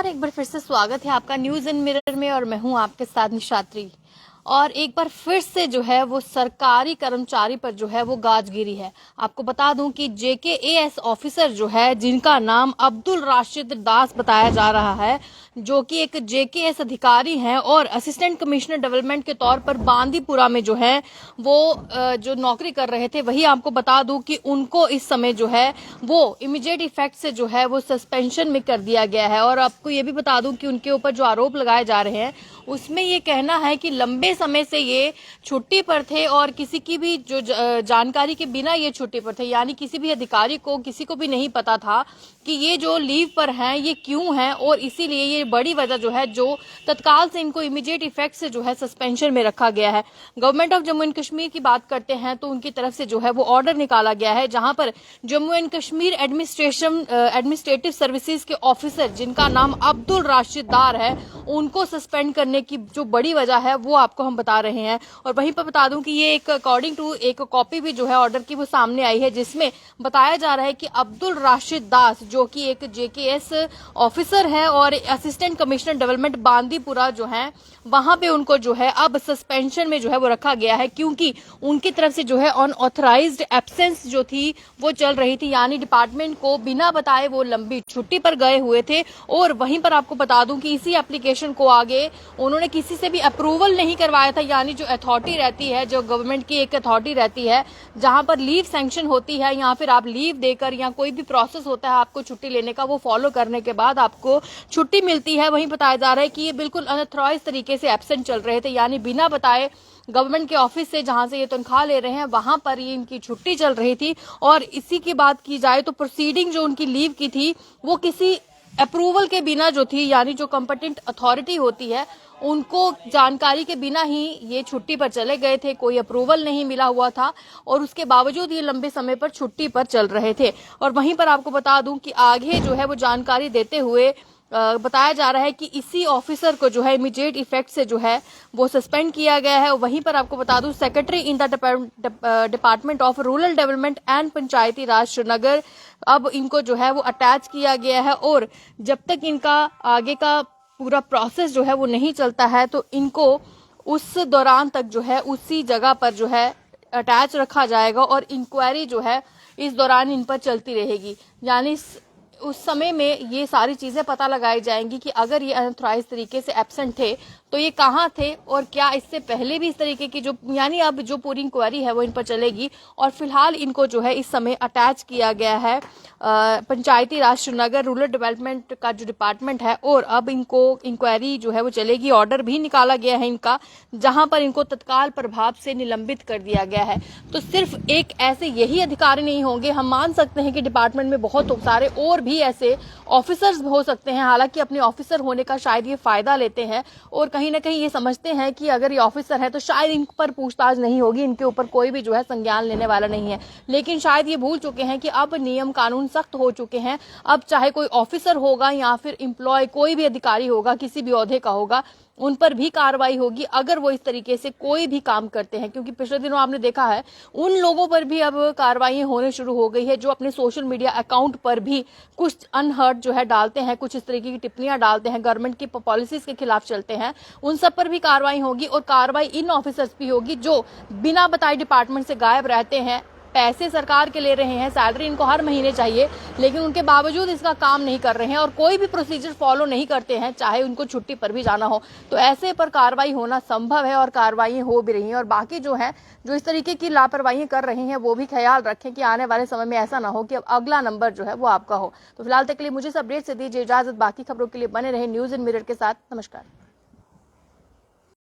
नमस्कार, एक बार फिर से स्वागत है आपका न्यूज इन मिरर में और मैं हूं आपके साथ निशात्री। और एक बार फिर से जो है वो सरकारी कर्मचारी पर जो है वो गाज गिरी है। आपको बता दूं कि JKAS ऑफिसर जो है जिनका नाम अब्दुल राशिद दास बताया जा रहा है, जो कि एक JKAS अधिकारी हैं और असिस्टेंट कमिश्नर डेवलपमेंट के तौर पर बांदीपुरा में जो है वो जो नौकरी कर रहे थे, वही आपको बता दूं कि उनको इस समय जो है वो इमीडिएट इफेक्ट से जो है वो सस्पेंशन में कर दिया गया है। और आपको ये भी बता दूं कि उनके ऊपर जो आरोप लगाए जा रहे हैं उसमें ये कहना है कि लंबे समय से ये छुट्टी पर थे और किसी की भी जो जानकारी के बिना ये छुट्टी पर थे, यानी किसी भी अधिकारी को किसी को भी नहीं पता था कि ये जो लीव पर हैं ये क्यों हैं, और इसीलिए ये बड़ी वजह जो है जो तत्काल से इनको इमीडिएट इफेक्ट से जो है सस्पेंशन में रखा गया है। Government of Jammu and Kashmir की बात करते हैं तो उनकी तरफ से जो है वो ऑर्डर निकाला गया है, जहां पर Jammu and Kashmir administrative services के ऑफिसर जिनका नाम अब्दुल राशिद दार है, उनको सस्पेंड करने की जो बड़ी वजह है वो आपको हम बता रहे हैं। और वहीं पर बता दूं कि ये एक अकॉर्डिंग टू एक कॉपी भी जो है ऑर्डर की वो सामने आई है, जिसमें बताया जा रहा है कि अब्दुल राशिद दास जो कि एक JKAS ऑफिसर है और असिस्टेंट कमिश्नर डेवलपमेंट बांदीपुरा जो है वहां पे उनको जो है अब सस्पेंशन में जो है वो रखा गया है, क्योंकि उनकी तरफ से जो है अनऑथराइज्ड एब्सेंस जो थी वो चल रही थी, यानी डिपार्टमेंट को बिना बताए वो लंबी छुट्टी पर गए हुए थे। और वहीं पर आपको बता दूं कि इसी एप्लीकेशन को आगे उन्होंने किसी से भी अप्रूवल नहीं करवाया था, यानी जो अथॉरिटी रहती है, जो गवर्नमेंट की एक अथॉरिटी रहती है जहां पर लीव सैंक्शन होती है या फिर आप लीव देकर या कोई भी प्रोसेस होता है आपको छुट्टी लेने का, वो फॉलो करने के बाद आपको छुट्टी मिलती है। वहीं बताया जा रहा है कि ये बिल्कुल अनऑथराइज तरीके से एब्सेंट चल रहे थे, यानी बिना बताए गवर्नमेंट के ऑफिस से जहां से ये तनख्वाह ले रहे हैं वहां पर ये इनकी छुट्टी चल रही थी। और इसी की बात की जाए तो प्रोसीडिंग जो उनकी लीव की थी वो किसी अप्रूवल के बिना जो थी, यानी जो कंपिटेंट अथॉरिटी होती है उनको जानकारी के बिना ही ये छुट्टी पर चले गए थे, कोई अप्रूवल नहीं मिला हुआ था और उसके बावजूद ये लंबे समय पर छुट्टी पर चल रहे थे। और वहीं पर आपको बता दूं कि आगे जो है वो जानकारी देते हुए बताया जा रहा है कि इसी ऑफिसर को जो है इमीडिएट इफेक्ट से जो है वो सस्पेंड किया गया है। वहीं पर आपको बता दूं secretary in the department of rural development and Panchayati Raj Srinagar, अब इनको जो है वो अटैच किया गया है और जब तक इनका आगे का पूरा प्रोसेस जो है वो नहीं चलता है तो इनको उस दौरान तक जो है उसी जगह पर जो है अटैच रखा जाएगा और इंक्वायरी जो है इस दौरान इन पर चलती रहेगी, यानी उस समय में ये सारी चीजें पता लगाई जाएंगी कि अगर ये अनऑथराइज तरीके से एब्सेंट थे तो ये कहाँ थे और क्या इससे पहले भी इस तरीके की जो, यानी अब जो पूरी इंक्वायरी है वो इन पर चलेगी। और फिलहाल इनको जो है इस समय अटैच किया गया है पंचायती राज श्रीनगर रूरल डेवलपमेंट का जो डिपार्टमेंट है, और अब इनको इंक्वायरी जो है वो चलेगी। ऑर्डर भी निकाला गया है इनका, जहां पर इनको तत्काल प्रभाव से निलंबित कर दिया गया है। तो सिर्फ एक ऐसे यही अधिकारी नहीं होंगे, हम मान सकते हैं कि डिपार्टमेंट में बहुत सारे और भी ऐसे ऑफिसर्स हो सकते हैं, हालांकि अपने ऑफिसर होने का शायद ये फायदा लेते हैं और कहीं ना कहीं ये समझते हैं कि अगर ये ऑफिसर है तो शायद इन पर पूछताछ नहीं होगी, इनके ऊपर कोई भी जो है संज्ञान लेने वाला नहीं है। लेकिन शायद ये भूल चुके हैं कि अब नियम कानून सख्त हो चुके हैं, अब चाहे कोई ऑफिसर होगा या फिर एम्प्लॉय कोई भी अधिकारी होगा, किसी भी ओहदे का होगा, उन पर भी कार्रवाई होगी अगर वो इस तरीके से कोई भी काम करते हैं। क्योंकि पिछले दिनों आपने देखा है उन लोगों पर भी अब कार्रवाई होने शुरू हो गई है जो अपने सोशल मीडिया अकाउंट पर भी कुछ अनहर्ड जो है डालते हैं, कुछ इस तरीके की टिप्पणियां डालते हैं, गवर्नमेंट की पॉलिसीज के खिलाफ चलते हैं, उन सब पर भी कार्रवाई होगी। और कार्रवाई इन ऑफिसर्स भी होगी जो बिना बताए डिपार्टमेंट से गायब रहते हैं, पैसे सरकार के ले रहे हैं, सैलरी इनको हर महीने चाहिए, लेकिन उनके बावजूद इसका काम नहीं कर रहे हैं और कोई भी प्रोसीजर फॉलो नहीं करते हैं, चाहे उनको छुट्टी पर भी जाना हो। तो ऐसे पर कार्रवाई होना संभव है और कार्रवाई हो भी रही है। और बाकी जो है जो इस तरीके की लापरवाही कर रहे हैं वो भी ख्याल रखें कि आने वाले समय में ऐसा ना हो कि अब अगला नंबर जो है वो आपका हो। तो फिलहाल तक के लिए मुझे इस अपडेट से दीजिए इजाजत, बाकी खबरों के लिए बने रहे न्यूज इन मिरर के साथ। नमस्कार।